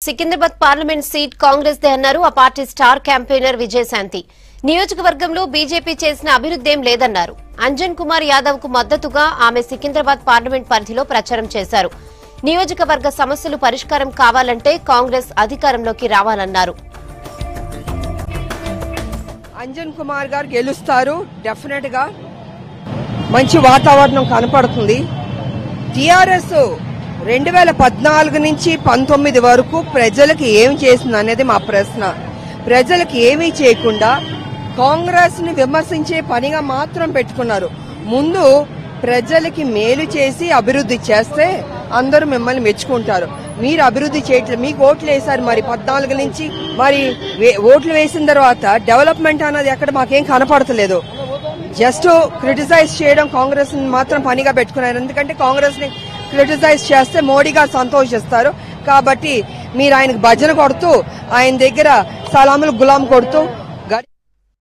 Secunderabad parliament seat Congress they అన్నారు ఆ party star campaigner Vijayashanti. నియోజకవర్గంలో బీజేపీ చేసిన అభివృద్ధేం లేదన్నారు. అంజన్ కుమార్ యాదవ్ కు మద్దతుగా ఆమె సికింద్రాబాద్ పార్లమెంట్ పరిధిలో ప్రచారం చేశారు. నియోజకవర్గ సమస్యలు పరిష్కారం కావాలంటే కాంగ్రెస్ అధికారంలోకి రావాలన్నారు. అంజన్ కుమార్ గారు గెలుస్తారు, డెఫినెట్ గా మంచి వాతావరణం కనపడుతుంది. టీఆర్ఎస్ 2014 నుంచి 19 వరకు ప్రజలకు ఏమి చేసింది అనేది మా ప్రశ్న. ప్రజలకు ఏమీ చేయకుండా కాంగ్రెస్ ని విమర్శించే పనిగా మాత్రం పెట్టుకున్నారు. ముందు ప్రజలకి మేలు చేసి అభివృద్ధి చేస్తే అందరూ మిమ్మల్ని మెచ్చుకుంటారు. మీరు అభివృద్ధి చేయట్లేదు, మీకు ఓట్లు వేశారు, మరి 14 నుంచి మరి ఓట్లు వేసిన తర్వాత డెవలప్మెంట్ అన్నది ఎక్కడ మాకేం కనపడతలేదు. జస్ట్ క్రిటిసైజ్ చేయడం కాంగ్రెస్ ని మాత్రం పనిగా పెట్టుకున్నారు. ఎందుకంటే కాంగ్రెస్ ని క్రిటిసైజ్ చేస్తే మోడీ గారు సంతోషిస్తారు. కాబట్టి మీరు ఆయనకు భజన కొడుతూ, ఆయన దగ్గర సలాములు గులాం కొడుతూ